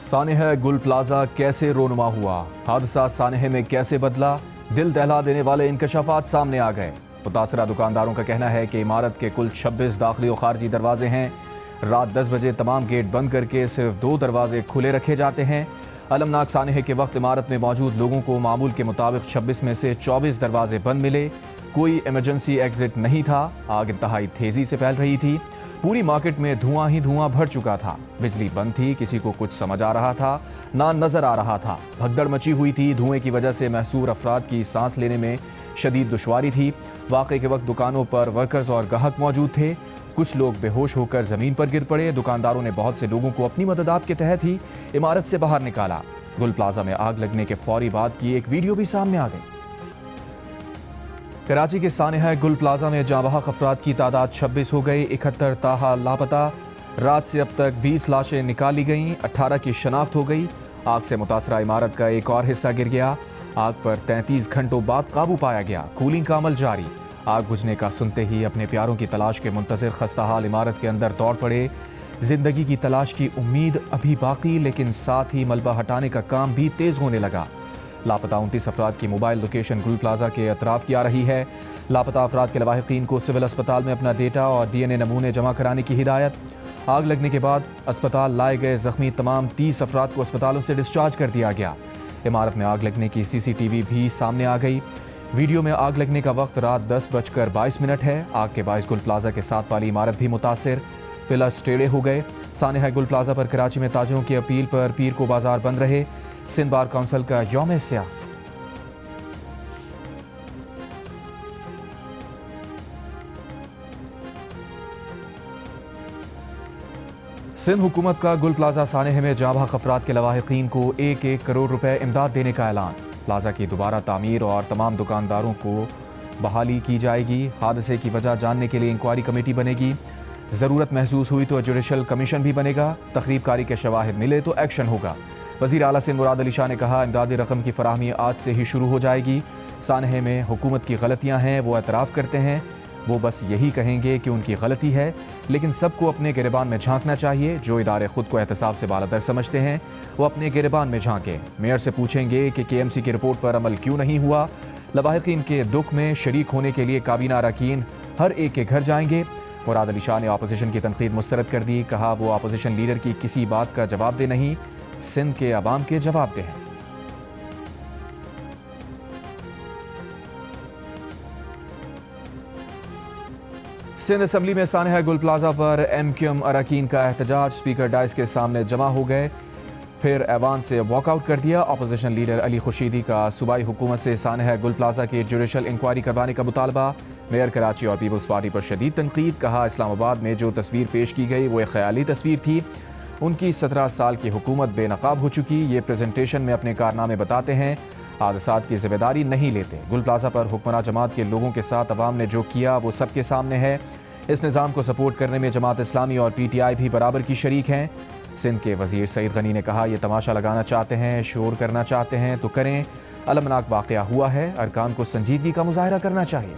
سانحہ گل پلازا کیسے رونما ہوا؟ حادثہ سانحہ میں کیسے بدلا؟ دل دہلا دینے والے انکشافات سامنے آ گئے۔ متاثرہ دکانداروں کا کہنا ہے کہ عمارت کے کل 26 داخلی و خارجی دروازے ہیں۔ رات 10 بجے تمام گیٹ بند کر کے صرف 2 دروازے کھلے رکھے جاتے ہیں۔ المناک سانحے کے وقت عمارت میں موجود لوگوں کو معمول کے مطابق 26 میں سے 24 دروازے بند ملے۔ کوئی ایمرجنسی ایگزٹ نہیں تھا۔ آگ انتہائی تیزی سے پھیل رہی تھی۔ پوری مارکیٹ میں دھواں ہی دھواں بھر چکا تھا۔ بجلی بند تھی، کسی کو کچھ سمجھ آ رہا تھا نہ نظر آ رہا تھا۔ بھگدڑ مچی ہوئی تھی۔ دھوئیں کی وجہ سے محصور افراد کی سانس لینے میں شدید دشواری تھی۔ واقعے کے وقت دکانوں پر ورکرز اور گاہک موجود تھے۔ کچھ لوگ بے ہوش ہو کر زمین پر گر پڑے۔ دکانداروں نے بہت سے لوگوں کو اپنی مددات کے تحت ہی عمارت سے باہر نکالا۔ گل پلازا میں آگ لگنے کے فوری بعد کی ایک ویڈیو بھی سامنے آ گئی۔ کراچی کے سانحہ گل پلازا میں جاں بحق افراد کی تعداد 26 ہو گئی۔ 71 تاحال لاپتہ۔ رات سے اب تک 20 لاشیں نکالی گئیں، 18 کی شناخت ہو گئی۔ آگ سے متاثرہ عمارت کا ایک اور حصہ گر گیا۔ آگ پر 33 گھنٹوں بعد قابو پایا گیا۔ کولنگ کا عمل جاری۔ آگ بجھنے کا سنتے ہی اپنے پیاروں کی تلاش کے منتظر خستہ حال عمارت کے اندر دوڑ پڑے۔ زندگی کی تلاش کی امید ابھی باقی، لیکن ساتھ ہی ملبہ ہٹانے کا کام بھی تیز ہونے لگا۔ لاپتہ 29 افراد کی موبائل لوکیشن گل پلازا کے اطراف کی آ رہی ہے۔ لاپتہ افراد کے لواحقین کو سول اسپتال میں اپنا ڈیٹا اور ڈی این اے نمونے جمع کرانے کی ہدایت۔ آگ لگنے کے بعد اسپتال لائے گئے زخمی تمام 30 افراد کو اسپتالوں سے ڈسچارج کر دیا گیا۔ عمارت میں آگ لگنے کی سی سی ٹی وی بھی سامنے آ گئی۔ ویڈیو میں آگ لگنے کا وقت رات 10:22 ہے۔ آگ کے باعث گل پلازا کے ساتھ والی عمارت بھی متاثر۔ پلرز ٹیڑھے ہو گئے۔ سانحہ گل پلازا پر کراچی میں تاجروں کی اپیل پر پیر کو بازار بند رہے۔ سندھ بار کونسل کا یوم سیاہ۔ سندھ حکومت کا گل پلازا سانحہ میں جاں بحق افراد کے لواحقین کو 1 کروڑ روپے امداد دینے کا اعلان۔ پلازا کی دوبارہ تعمیر اور تمام دکانداروں کو بحالی کی جائے گی۔ حادثے کی وجہ جاننے کے لیے انکوائری کمیٹی بنے گی۔ ضرورت محسوس ہوئی تو جوڈیشل کمیشن بھی بنے گا۔ تخریب کاری کے شواہد ملے تو ایکشن ہوگا۔ وزیر اعلیٰ سندھ مراد علی شاہ نے کہا، امدادی رقم کی فراہمی آج سے ہی شروع ہو جائے گی۔ سانحہ میں حکومت کی غلطیاں ہیں، وہ اعتراف کرتے ہیں۔ وہ بس یہی کہیں گے کہ ان کی غلطی ہے، لیکن سب کو اپنے گریبان میں جھانکنا چاہیے۔ جو ادارے خود کو احتساب سے بالاتر سمجھتے ہیں وہ اپنے گریبان میں جھانکیں۔ میئر سے پوچھیں گے کہ کے ایم سی کی رپورٹ پر عمل کیوں نہیں ہوا۔ لواحقین کے دکھ میں شریک ہونے کے لیے کابینہ اراکین ہر ایک کے گھر جائیں گے۔ مراد علی شاہ نے اپوزیشن کی تنقید مسترد کر دی۔ کہا، وہ اپوزیشن لیڈر کی کسی بات کا جواب دہ نہیں، سندھ کے عوام کے جواب دہ ہیں۔ سندھ اسمبلی میں سانحہ گل پلازا پر ایم کیو ایم اراکین کا احتجاج۔ اسپیکر ڈائس کے سامنے جمع ہو گئے، پھر ایوان سے واک آؤٹ کر دیا۔ اپوزیشن لیڈر علی خورشیدی کا صوبائی حکومت سے سانحہ گل پلازا کی جوڈیشل انکوائری کروانے کا مطالبہ۔ میئر کراچی اور پیپلز پارٹی پر شدید تنقید۔ کہا، اسلام آباد میں جو تصویر پیش کی گئی وہ ایک خیالی تصویر تھی۔ ان کی 17 سال کی حکومت بے نقاب ہو چکی۔ یہ پریزنٹیشن میں اپنے کارنامے بتاتے ہیں، حادثات کی ذمہ داری نہیں لیتے۔ گل پلازا پر حکمراں جماعت کے لوگوں کے ساتھ عوام نے جو کیا وہ سب کے سامنے ہے۔ اس نظام کو سپورٹ کرنے میں جماعت اسلامی اور پی ٹی آئی بھی برابر کی شریک ہیں۔ سندھ کے وزیر سعید غنی نے کہا، یہ تماشا لگانا چاہتے ہیں، شور کرنا چاہتے ہیں تو کریں۔ المناک واقعہ ہوا ہے، ارکان کو سنجیدگی کا مظاہرہ کرنا چاہیے۔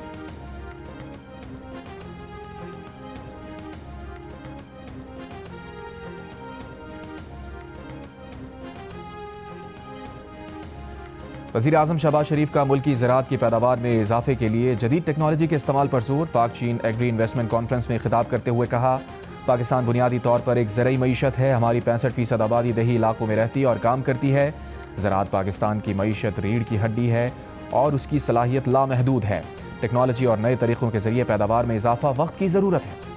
وزیر اعظم شہباز شریف کا ملکی زراعت کی پیداوار میں اضافے کے لیے جدید ٹیکنالوجی کے استعمال پر زور۔ پاک چین ایگری انویسٹمنٹ کانفرنس میں خطاب کرتے ہوئے کہا، پاکستان بنیادی طور پر ایک زرعی معیشت ہے۔ ہماری 65% آبادی دیہی علاقوں میں رہتی اور کام کرتی ہے۔ زراعت پاکستان کی معیشت ریڑھ کی ہڈی ہے اور اس کی صلاحیت لامحدود ہے۔ ٹیکنالوجی اور نئے طریقوں کے ذریعے پیداوار میں اضافہ وقت کی ضرورت ہے۔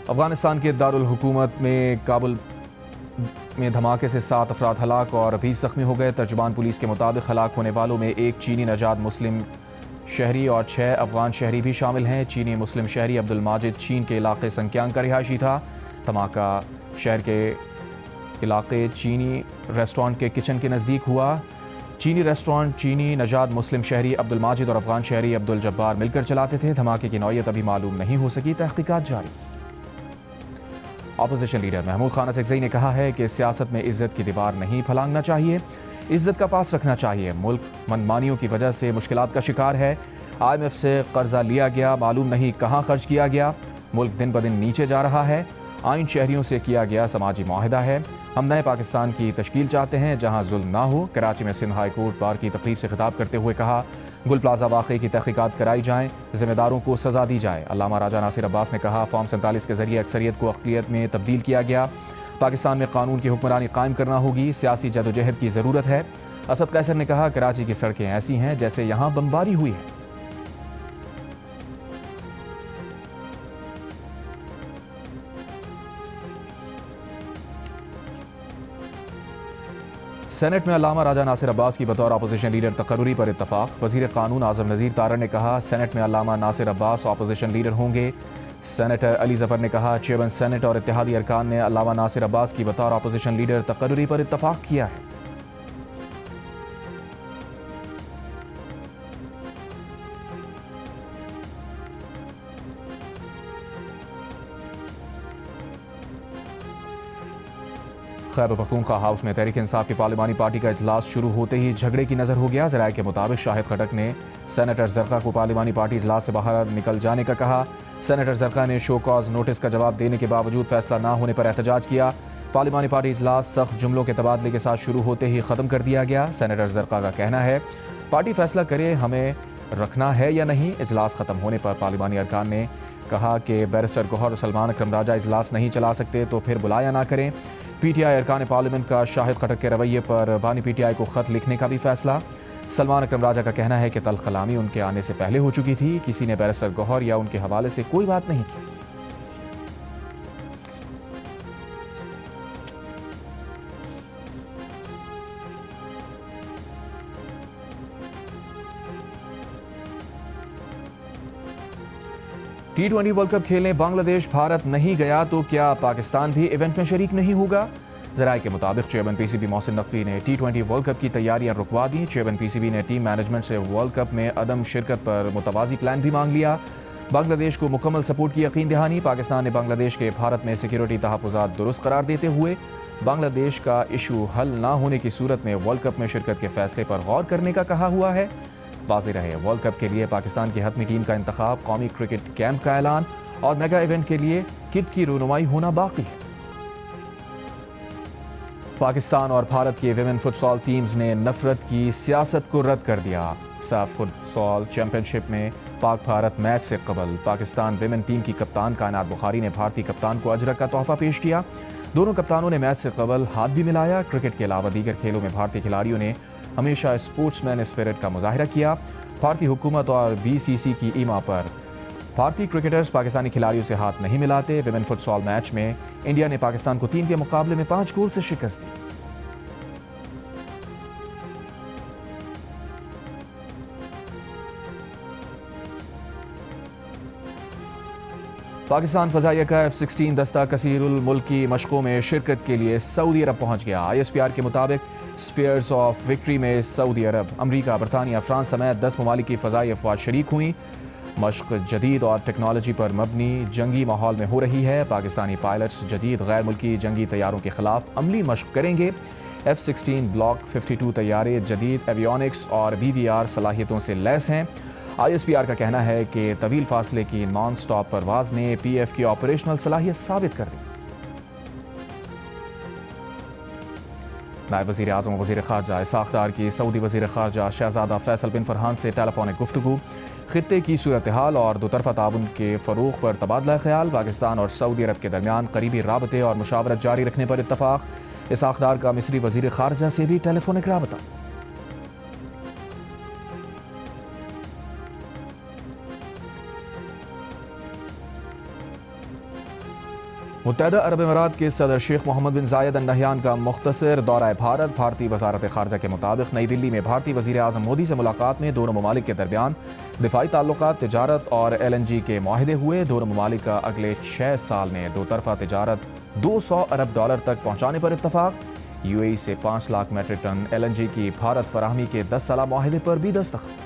افغانستان کے دارالحکومت میں کابل میں دھماکے سے 7 افراد ہلاک اور 20 زخمی ہو گئے۔ ترجمان پولیس کے مطابق ہلاک ہونے والوں میں ایک چینی نژاد مسلم شہری اور 6 افغان شہری بھی شامل ہیں۔ چینی مسلم شہری عبد الماجد چین کے علاقے سنکیانگ کا رہائشی تھا۔ دھماکہ شہر کے علاقے چینی ریسٹورانٹ کے کچن کے نزدیک ہوا۔ چینی ریسٹورانٹ چینی نژاد مسلم شہری عبد الماجد اور افغان شہری عبد الجبار مل کر چلاتے تھے۔ دھماکے کی نوعیت ابھی معلوم نہیں ہو سکی، تحقیقات جاری۔ اپوزیشن لیڈر محمود خان اڅکزئی نے کہا ہے کہ سیاست میں عزت کی دیوار نہیں پھلانگنا چاہیے، عزت کا پاس رکھنا چاہیے۔ ملک منمانیوں کی وجہ سے مشکلات کا شکار ہے۔ IMF سے قرضہ لیا گیا، معلوم نہیں کہاں خرچ کیا گیا۔ ملک دن بدن نیچے جا رہا ہے۔ آئین شہریوں سے کیا گیا سماجی معاہدہ ہے۔ ہم نئے پاکستان کی تشکیل چاہتے ہیں جہاں ظلم نہ ہو۔ کراچی میں سندھ ہائی کورٹ بار کی تقریب سے خطاب کرتے ہوئے کہا، گل پلازہ واقعے کی تحقیقات کرائی جائیں، ذمہ داروں کو سزا دی جائے۔ علامہ راجہ ناصر عباس نے کہا، فارم 47 کے ذریعے اکثریت کو اقلیت میں تبدیل کیا گیا۔ پاکستان میں قانون کی حکمرانی قائم کرنا ہوگی، سیاسی جدوجہد کی ضرورت ہے۔ اسد قیصر نے کہا، کراچی کی سڑکیں ایسی ہیں جیسے یہاں بمباری ہوئی ہے۔ سینٹ میں علامہ راجہ ناصر عباس کی بطور اپوزیشن لیڈر تقرری پر اتفاق۔ وزیر قانون اعظم نذیر تارڑ نے کہا، سینٹ میں علامہ ناصر عباس اپوزیشن لیڈر ہوں گے۔ سینیٹر علی ظفر نے کہا، چیئرمین سینٹ اور اتحادی ارکان نے علامہ ناصر عباس کی بطور اپوزیشن لیڈر تقرری پر اتفاق کیا ہے۔ خیبر پختونخوا ہاؤس میں تحریک انصاف کی پارلیمانی پارٹی کا اجلاس شروع ہوتے ہی جھگڑے کی نظر ہو گیا۔ ذرائع کے مطابق شاہد خٹک نے سینیٹر زرقا کو پارلیمانی پارٹی اجلاس سے باہر نکل جانے کا کہا۔ سینیٹر زرقا نے شو کاز نوٹس کا جواب دینے کے باوجود فیصلہ نہ ہونے پر احتجاج کیا۔ پارلیمانی پارٹی اجلاس سخت جملوں کے تبادلے کے ساتھ شروع ہوتے ہی ختم کر دیا گیا۔ سینیٹر زرقا کا کہنا ہے، پارٹی فیصلہ کرے ہمیں رکھنا ہے یا نہیں۔ اجلاس ختم ہونے پر پارلیمانی ارکان نے کہا کہ بیرسٹر گوہر اور سلمان اکرم راجہ اجلاس نہیں چلا سکتے تو پھر بلایا نہ کریں۔ پی ٹی آئی ارکان پارلیمنٹ کا شاہد خٹک کے رویے پر بانی پی ٹی آئی کو خط لکھنے کا بھی فیصلہ۔ سلمان اکرم راجہ کا کہنا ہے کہ تلخ کلامی ان کے آنے سے پہلے ہو چکی تھی، کسی نے بیرسٹر گوہر یا ان کے حوالے سے کوئی بات نہیں کی۔ T20 ورلڈ کپ کھیلنے بنگلہ دیش بھارت نہیں گیا تو کیا پاکستان بھی ایونٹ میں شریک نہیں ہوگا؟ ذرائع کے مطابق chairman P C B Mohsin Naqvi نے T20 ورلڈ کپ کی تیاریاں رکوا دیں۔ چیئرمین پی سی بی نے ٹیم مینجمنٹ سے ورلڈ کپ میں عدم شرکت پر متوازی پلان بھی مانگ لیا۔ بنگلہ دیش کو مکمل سپورٹ کی یقین دہانی۔ پاکستان نے بنگلہ دیش کے بھارت میں سیکیورٹی تحفظات درست قرار دیتے ہوئے بنگلہ دیش کا ایشو حل نہ ہونے کی صورت میں ورلڈ کپ میں شرکت کے فیصلے پر غور کرنے کا کہا ہوا ہے۔ واضح رہے، ورلڈ کپ کے لیے پاکستان کی حتمی ٹیم کا انتخاب، قومی کرکٹ کیمپ کا اعلان اور میگا ایونٹ کے لیے کٹ کی رونمائی ہونا باقی ہے۔ پاکستان اور بھارت کی ویمن فٹسال ٹیمز نے نفرت کی سیاست کو رد کر دیا۔ سیف فٹسال چیمپئن شپ میں پاک بھارت میچ سے قبل پاکستان ویمن ٹیم کی کپتان کائنات بخاری نے بھارتی کپتان کو اجرک کا تحفہ پیش کیا۔ دونوں کپتانوں نے میچ سے قبل ہاتھ بھی ملایا۔ کرکٹ کے علاوہ دیگر کھیلوں میں بھارتی کھلاڑیوں نے ہمیشہ اسپورٹس مین اسپرٹ کا مظاہرہ کیا۔ بھارتی حکومت اور بی سی سی کی ایما پر بھارتی کرکٹرز پاکستانی کھلاڑیوں سے ہاتھ نہیں ملاتے۔ ویمن فٹسال میچ میں انڈیا نے پاکستان کو 3 کے مقابلے میں 5 گول سے شکست دی۔ پاکستان فضائیہ کا F-16 دستہ کثیر الملکی مشقوں میں شرکت کے لیے سعودی عرب پہنچ گیا۔ ISPR کے مطابق اسپیئرز آف وکٹری میں سعودی عرب، امریکہ، برطانیہ، فرانس سمیت 10 ممالک کی فضائی افواج شریک ہوئیں۔ مشق جدید اور ٹیکنالوجی پر مبنی جنگی ماحول میں ہو رہی ہے۔ پاکستانی پائلٹس جدید غیر ملکی جنگی طیاروں کے خلاف عملی مشق کریں گے۔ F-16 بلاک 52 طیارے جدید ایویونکس اور BVR صلاحیتوں سے لیس ہیں۔ ISPR کا کہنا ہے کہ طویل فاصلے کی نان سٹاپ پرواز نے PF کی آپریشنل صلاحیت ثابت کر دی۔ نائب وزیر اعظم وزیر خارجہ اسحاق ڈار کی سعودی وزیر خارجہ شہزادہ فیصل بن فرحان سے ٹیلی فونک گفتگو، خطے کی صورتحال اور دوطرفہ تعاون کے فروغ پر تبادلہ خیال۔ پاکستان اور سعودی عرب کے درمیان قریبی رابطے اور مشاورت جاری رکھنے پر اتفاق۔ اسحاق ڈار کا مصری وزیر خارجہ سے بھی ٹیلی فونک رابطہ۔ متحدہ عرب امارات کے صدر شیخ محمد بن زاید ال نہیان کا مختصر دورہ بھارت۔ بھارتی وزارت خارجہ کے مطابق نئی دلی میں بھارتی وزیر اعظم مودی سے ملاقات میں دونوں ممالک کے درمیان دفاعی تعلقات، تجارت اور LNG کے معاہدے ہوئے۔ دونوں ممالک کا اگلے 6 سال میں دوطرفہ تجارت $200 ارب تک پہنچانے پر اتفاق۔ UAE سے 5 لاکھ میٹرک ٹن LNG کی بھارت فراہمی کے 10 سالہ معاہدے پر بھی دستخط۔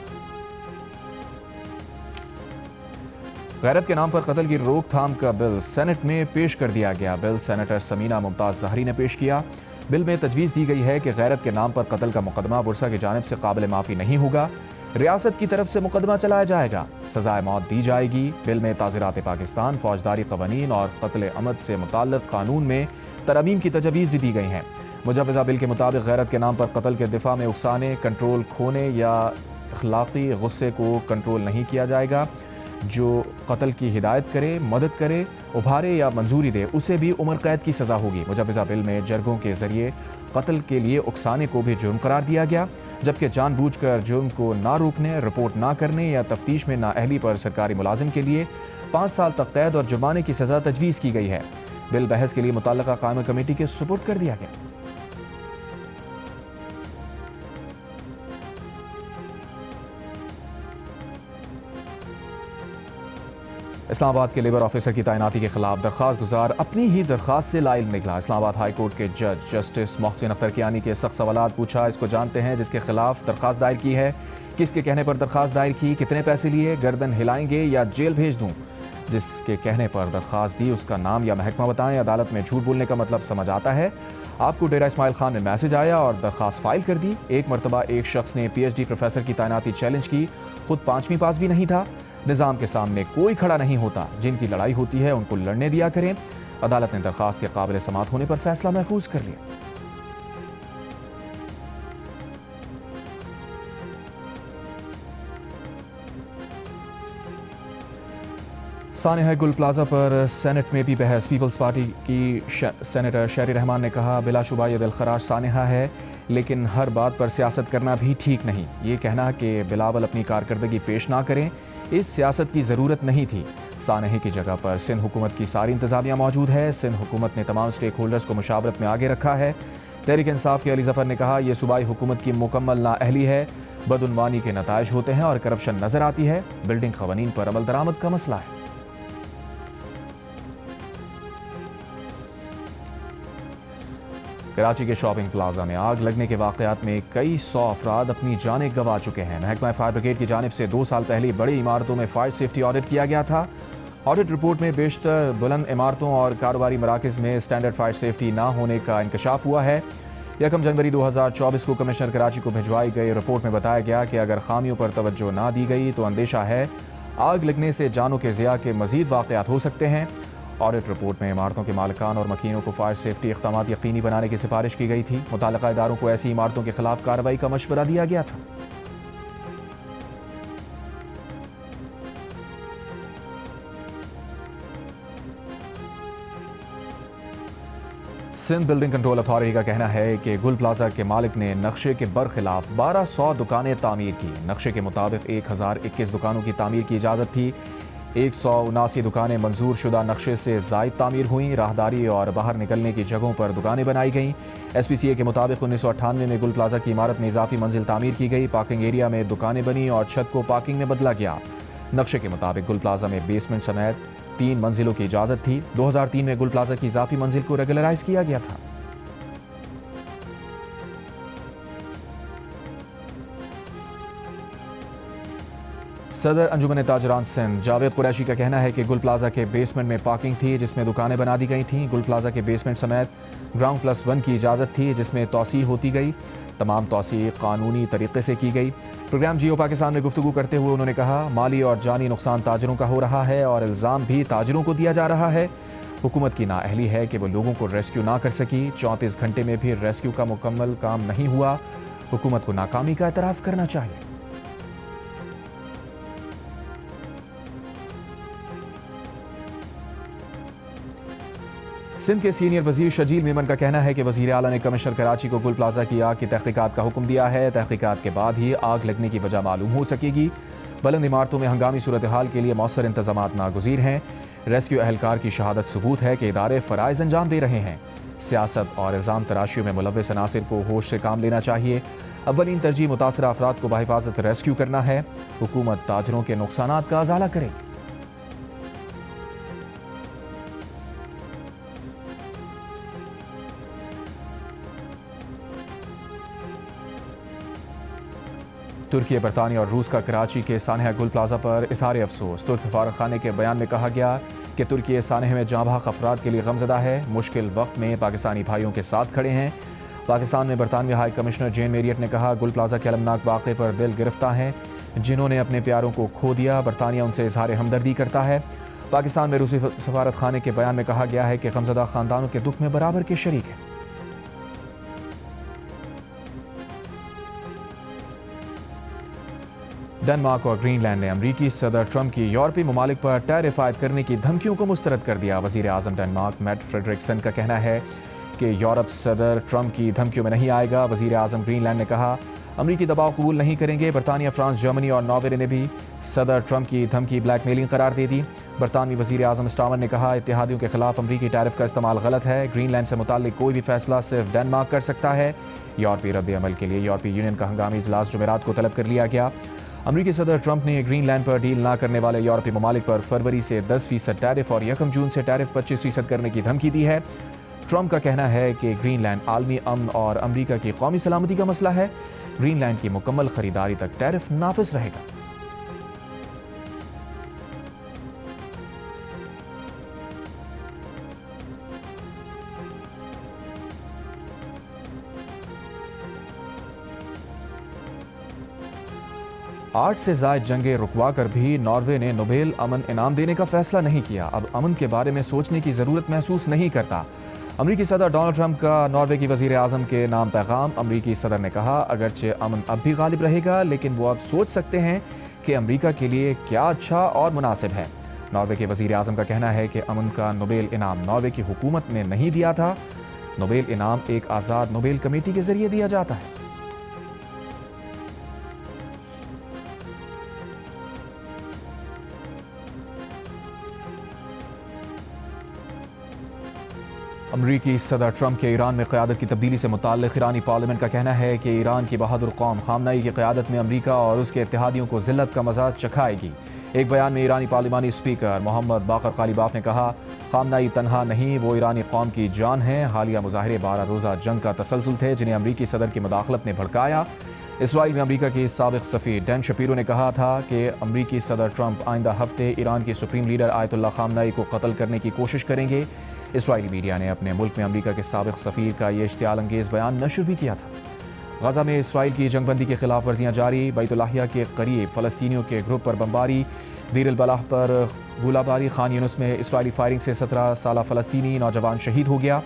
غیرت کے نام پر قتل کی روک تھام کا بل سینٹ میں پیش کر دیا گیا۔ بل سینیٹر سمینہ ممتاز زہری نے پیش کیا۔ بل میں تجویز دی گئی ہے کہ غیرت کے نام پر قتل کا مقدمہ ورثہ کی جانب سے قابل معافی نہیں ہوگا، ریاست کی طرف سے مقدمہ چلایا جائے گا، سزائے موت دی جائے گی۔ بل میں تعزیرات پاکستان، فوجداری قوانین اور قتل عمد سے متعلق قانون میں ترامیم کی تجاویز بھی دی گئی ہیں۔ مجوزہ بل کے مطابق غیرت کے نام پر قتل کے دفاع میں اکسانے، کنٹرول کھونے یا اخلاقی غصے کو کنٹرول نہیں کیا جائے گا۔ جو قتل کی ہدایت کرے، مدد کرے، ابھارے یا منظوری دے اسے بھی عمر قید کی سزا ہوگی۔ مجوزہ بل میں جرگوں کے ذریعے قتل کے لیے اکسانے کو بھی جرم قرار دیا گیا، جبکہ جان بوجھ کر جرم کو نہ روکنے، رپورٹ نہ کرنے یا تفتیش میں نااہلی پر سرکاری ملازم کے لیے 5 سال تک قید اور جرمانے کی سزا تجویز کی گئی ہے۔ بل بحث کے لیے متعلقہ قائمہ کمیٹی کے سپرد کر دیا گیا۔ اسلام آباد کے لیبر آفیسر کی تعیناتی کے خلاف درخواست گزار اپنی ہی درخواست سے لا علم نکلا۔ اسلام آباد ہائی کورٹ کے جج جسٹس محسن اختر کیانی کے سخت سوالات پوچھا۔ اس کو جانتے ہیں جس کے خلاف درخواست دائر کی ہے، کس کے کہنے پر درخواست دائر کی، کتنے پیسے لیے، گردن ہلائیں گے یا جیل بھیج دوں؟ جس کے کہنے پر درخواست دی اس کا نام یا محکمہ بتائیں۔ عدالت میں جھوٹ بولنے کا مطلب سمجھ آتا ہے۔ آپ کو ڈیرہ اسماعیل خان میں میسج آیا اور درخواست فائل کر دی۔ ایک مرتبہ ایک شخص نے پی ایچ ڈی پروفیسر کی تعیناتی چیلنج کی، خود 5ویں پاس بھی نہیں تھا۔ نظام کے سامنے کوئی کھڑا نہیں ہوتا، جن کی لڑائی ہوتی ہے ان کو لڑنے دیا کریں۔ عدالت نے درخواست کے قابل سماعت ہونے پر فیصلہ محفوظ کر لیا۔ سانحہ گل پلازہ پر سینٹ میں بھی بحث۔ پیپلز پارٹی کی سینیٹر شہری رحمان نے کہا، بلا شبہ یہ دلخراش سانحہ ہے، لیکن ہر بات پر سیاست کرنا بھی ٹھیک نہیں۔ یہ کہنا کہ بلاول اپنی کارکردگی پیش نہ کریں، اس سیاست کی ضرورت نہیں تھی۔ سانحے کی جگہ پر سندھ حکومت کی ساری انتظامیہ موجود ہے۔ سندھ حکومت نے تمام سٹیک ہولڈرز کو مشاورت میں آگے رکھا ہے۔ تحریک انصاف کے علی ظفر نے کہا، یہ صوبائی حکومت کی مکمل نااہلی ہے، بدعنوانی کے نتائج ہوتے ہیں اور کرپشن نظر آتی ہے۔ بلڈنگ قوانین پر عمل درآمد کا مسئلہ ہے۔ کراچی کے شاپنگ پلازا میں آگ لگنے کے واقعات میں کئی 100 افراد اپنی جانیں گنوا چکے ہیں۔ محکمہ فائر بریگیڈ کی جانب سے 2 سال پہلے بڑی عمارتوں میں فائر سیفٹی آڈٹ کیا گیا تھا۔ آڈٹ رپورٹ میں بیشتر بلند عمارتوں اور کاروباری مراکز میں اسٹینڈرڈ فائر سیفٹی نہ ہونے کا انکشاف ہوا ہے۔ 1 جنوری 2024 کو کمشنر کراچی کو بھجوائی گئی رپورٹ میں بتایا گیا کہ اگر خامیوں پر توجہ نہ دی گئی تو اندیشہ ہے آگ لگنے سے جانوں کے ضیاع کے مزید واقعات ہو سکتے ہیں۔ آڈٹ رپورٹ میں عمارتوں کے مالکان اور مکینوں کو فائر سیفٹی اقدامات یقینی بنانے کی سفارش کی گئی تھی۔ متعلقہ اداروں کو ایسی عمارتوں کے خلاف کارروائی کا مشورہ دیا گیا تھا۔ سندھ بلڈنگ کنٹرول اتھارٹی کا کہنا ہے کہ گل پلازا کے مالک نے نقشے کے برخلاف 1200 دکانیں تعمیر کی۔ نقشے کے مطابق 1021 دکانوں کی تعمیر کی اجازت تھی۔ 179 دکانیں منظور شدہ نقشے سے زائد تعمیر ہوئیں۔ راہداری اور باہر نکلنے کی جگہوں پر دکانیں بنائی گئیں۔ ایس پی سی اے کے مطابق 1998 میں گل پلازا کی عمارت میں اضافی منزل تعمیر کی گئی۔ پارکنگ ایریا میں دکانیں بنی اور چھت کو پارکنگ میں بدلا گیا۔ نقشے کے مطابق گل پلازا میں بیسمنٹ سمیت 3 منزلوں کی اجازت تھی۔ 2003 میں گل پلازا کی اضافی منزل کو ریگولرائز کیا گیا تھا۔ صدر انجمن تاجران سندھ جاوید قریشی کا کہنا ہے کہ گل پلازا کے بیسمنٹ میں پارکنگ تھی جس میں دکانیں بنا دی گئی تھیں۔ گل پلازا کے بیسمنٹ سمیت گراؤنڈ +1 کی اجازت تھی جس میں توسیع ہوتی گئی۔ تمام توسیع قانونی طریقے سے کی گئی۔ پروگرام جیو پاکستان میں گفتگو کرتے ہوئے انہوں نے کہا، مالی اور جانی نقصان تاجروں کا ہو رہا ہے اور الزام بھی تاجروں کو دیا جا رہا ہے۔ حکومت کی نااہلی ہے کہ وہ لوگوں کو ریسکیو نہ کر سکی۔ 34 گھنٹے میں بھی ریسکیو کا مکمل کام نہیں ہوا۔ حکومت کو ناکامی کا اعتراف کرنا چاہیے۔ سندھ کے سینئر وزیر شجیل میمن کا کہنا ہے کہ وزیر اعلیٰ نے کمشنر کراچی کو گل پلازا کی آگ کی تحقیقات کا حکم دیا ہے۔ تحقیقات کے بعد ہی آگ لگنے کی وجہ معلوم ہو سکے گی۔ بلند عمارتوں میں ہنگامی صورتحال کے لیے مؤثر انتظامات ناگزیر ہیں۔ ریسکیو اہلکار کی شہادت ثبوت ہے کہ ادارے فرائض انجام دے رہے ہیں۔ سیاست اور الزام تراشیوں میں ملوث عناصر کو ہوش سے کام لینا چاہیے۔ اولین ترجیح متاثرہ افراد کو بحفاظت ریسکیو کرنا ہے۔ حکومت تاجروں کے نقصانات کا ازالہ کرے۔ ترکی، برطانیہ اور روس کا کراچی کے سانحہ گل پلازا پر اظہار افسوس۔ ترک سفارت خانے کے بیان میں کہا گیا کہ ترکی سانحے میں جاں بحق افراد کے لیے غمزدہ ہے، مشکل وقت میں پاکستانی بھائیوں کے ساتھ کھڑے ہیں۔ پاکستان میں برطانوی ہائی کمشنر جین میریٹ نے کہا گل پلازا کے المناک واقعے پر دل گرفتہ ہیں جنہوں نے اپنے پیاروں کو کھو دیا، برطانیہ ان سے اظہار ہمدردی کرتا ہے۔ پاکستان میں روسی سفارت خانے کے بیان میں کہا گیا ہے کہ غمزدہ خاندانوں کے دکھ میں برابر کے شریک ہیں۔ ڈنمارک اور گرین لینڈ نے امریکی صدر ٹرمپ کی یورپی ممالک پر ٹیرف عائد کرنے کی دھمکیوں کو مسترد کر دیا۔ وزیر اعظم ڈنمارک میٹ فریڈرکسن کا کہنا ہے کہ یورپ صدر ٹرمپ کی دھمکیوں میں نہیں آئے گا۔ وزیر اعظم گرین لینڈ نے کہا امریکی دباؤ قبول نہیں کریں گے۔ برطانیہ، فرانس، جرمنی اور ناروے نے بھی صدر ٹرمپ کی دھمکی بلیک میلنگ قرار دے دی۔ برطانوی وزیر اعظم سٹارمر نے کہا اتحادیوں کے خلاف امریکی ٹیرف کا استعمال غلط ہے۔ گرین لینڈ سے متعلق کوئی بھی فیصلہ صرف ڈنمارک کر سکتا ہے۔ یورپی رد عمل کے لیے یورپی یونین کا ہنگامی اجلاس جمعرات کو طلب کر لیا گیا۔ امریکی صدر ٹرمپ نے گرین لینڈ پر ڈیل نہ کرنے والے یورپی ممالک پر فروری سے 10% ٹیرف اور 1 جون سے ٹیرف 25% کرنے کی دھمکی دی ہے۔ ٹرمپ کا کہنا ہے کہ گرین لینڈ عالمی امن اور امریکہ کی قومی سلامتی کا مسئلہ ہے۔ گرین لینڈ کی مکمل خریداری تک ٹیرف نافذ رہے گا۔ آٹھ سے زائد جنگیں رکوا کر بھی ناروے نے نوبیل امن انعام دینے کا فیصلہ نہیں کیا۔ اب امن کے بارے میں سوچنے کی ضرورت محسوس نہیں کرتا۔ امریکی صدر ڈونلڈ ٹرمپ کا ناروے کی وزیر اعظم کے نام پیغام۔ امریکی صدر نے کہا اگرچہ امن اب بھی غالب رہے گا لیکن وہ اب سوچ سکتے ہیں کہ امریکہ کے لیے کیا اچھا اور مناسب ہے۔ ناروے کے وزیر اعظم کا کہنا ہے کہ امن کا نوبیل انعام ناروے کی حکومت نے نہیں دیا تھا۔ نوبیل انعام ایک آزاد نوبیل کمیٹی کے ذریعے دیا جاتا ہے۔ امریکی صدر ٹرمپ کے ایران میں قیادت کی تبدیلی سے متعلق ایرانی پارلیمنٹ کا کہنا ہے کہ ایران کی بہادر قوم خامنئی کی قیادت میں امریکہ اور اس کے اتحادیوں کو ذلت کا مزہ چکھائے گی۔ ایک بیان میں ایرانی پارلیمانی اسپیکر محمد باقر قالیباف نے کہا خامنئی تنہا نہیں، وہ ایرانی قوم کی جان ہیں۔ حالیہ مظاہرے 12 روزہ جنگ کا تسلسل تھے جنہیں امریکی صدر کی مداخلت نے بھڑکایا۔ اسرائیل میں امریکہ کے سابق سفیر ڈین شپیرو نے کہا تھا کہ امریکی صدر ٹرمپ آئندہ ہفتے ایران کے سپریم لیڈر آیت اللہ خامنئی کو قتل کرنے کی کوشش کریں گے۔ اسرائیلی میڈیا نے اپنے ملک میں امریکہ کے سابق سفیر کا یہ اشتعال انگیز بیان نشر بھی کیا تھا۔ غزہ میں اسرائیل کی جنگ بندی کی خلاف ورزیاں جاری۔ بیت لاہیہ کے قریب فلسطینیوں کے گروپ پر بمباری، دیر البلح پر گولہ باری۔ خان یونس میں اسرائیلی فائرنگ سے 17 سالہ فلسطینی نوجوان شہید ہو گیا۔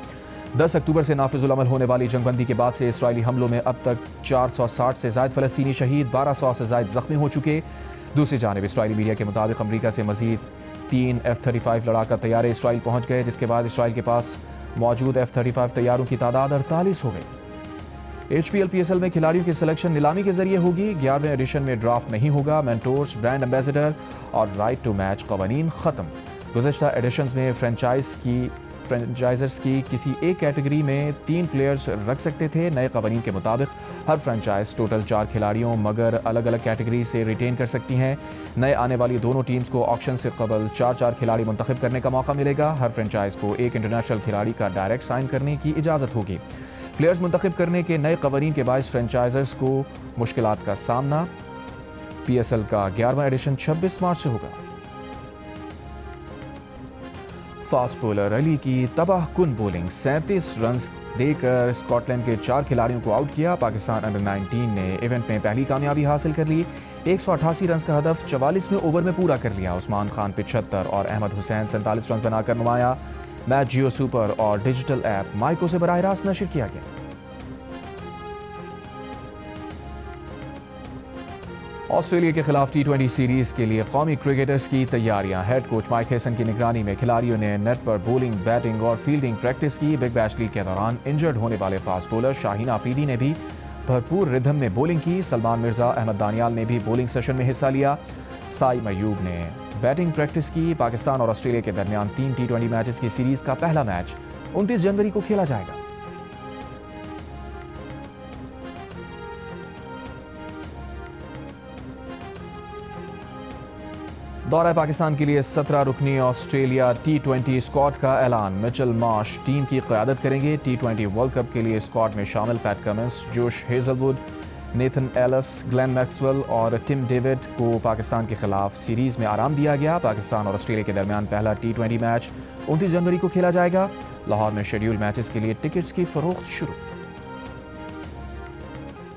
10 اکتوبر سے نافذ العمل ہونے والی جنگ بندی کے بعد سے اسرائیلی حملوں میں اب تک 460 سے زائد فلسطینی شہید، 1200 سے زائد زخمی ہو چکے۔ دوسری جانب اسرائیلی میڈیا کے مطابق امریکہ سے مزید 3 F-35 لڑاکا طیارے اسرائیل پہنچ گئے، جس کے بعد اسرائیل کے پاس موجود F-35 طیاروں کی تعداد 48 ہو گئی۔ HPL-PSL میں کھلاڑیوں کی سلیکشن نیلامی کے ذریعے ہوگی۔ 11ویں ایڈیشن میں ڈرافٹ نہیں ہوگا۔ مینٹورز، برانڈ ایمبیسڈر اور رائٹ ٹو میچ قوانین ختم۔ گزشتہ ایڈیشنز میں فرنچائزرز کی کسی ایک کیٹیگری میں 3 پلیئرز رکھ سکتے تھے۔ نئے قوانین کے مطابق ہر فرنچائز ٹوٹل 4 کھلاڑیوں مگر الگ الگ کیٹیگری سے ریٹین کر سکتی ہیں۔ نئے آنے والی دونوں ٹیمز کو آکشن سے قبل 4 کھلاڑی منتخب کرنے کا موقع ملے گا۔ ہر فرنچائز کو ایک انٹرنیشنل کھلاڑی کا ڈائریکٹ سائن کرنے کی اجازت ہوگی۔ پلیئرز منتخب کرنے کے نئے قوانین کے باعث فرنچائزرز کو مشکلات کا سامنا۔ PSL کا 11واں ایڈیشن 26 مارچ سے ہوگا۔ فاسٹ بولر علی کی تباہ کن بولنگ، 37 رنز دے کر اسکاٹ لینڈ کے 4 کھلاڑیوں کو آؤٹ کیا۔ پاکستان انڈر 19 نے ایونٹ میں پہلی کامیابی حاصل کر لی۔ 188 رنز کا ہدف 44ویں اوور میں پورا کر لیا۔ عثمان خان 75 اور احمد حسین 47 رنز بنا کر نمایاں۔ میچ جیو سپر اور ڈیجیٹل ایپ مائیکو سے براہ راست نشر کیا گیا۔ آسٹریلیا کے خلاف T20 سیریز کے لیے قومی کرکٹرز کی تیاریاں۔ ہیڈ کوچ مائک ہیسن کی نگرانی میں کھلاڑیوں نے نیٹ پر بولنگ، بیٹنگ اور فیلڈنگ پریکٹس کی۔ بگ بیش لیگ کے دوران انجرڈ ہونے والے فاسٹ بولر شاہین آفریدی نے بھی بھرپور ردھم میں بولنگ کی۔ سلمان مرزا، احمد دانیال نے بھی بولنگ سیشن میں حصہ لیا۔ سائم ایوب نے بیٹنگ پریکٹس کی۔ پاکستان اور آسٹریلیا کے درمیان 3 T20 میچز کی سیریز کا پہلا میچ 29 جنوری کو کھیلا جائے گا۔ دورہ پاکستان کے لیے 17 رکنی آسٹریلیا T20 اسکواڈ کا اعلان۔ مچل مارش ٹیم کی قیادت کریں گے۔ T20 ورلڈ کپ کے لیے اسکواڈ میں شامل Pat Cummins, Josh Hazlewood, Nathan Ellis, Glenn Maxwell اور ٹم ڈیوڈ کو پاکستان کے خلاف سیریز میں آرام دیا گیا۔ پاکستان اور آسٹریلیا کے درمیان پہلا T20 میچ 29 جنوری کو کھیلا جائے گا۔ لاہور میں شیڈیول میچز کے لیے ٹکٹس کی فروخت شروع۔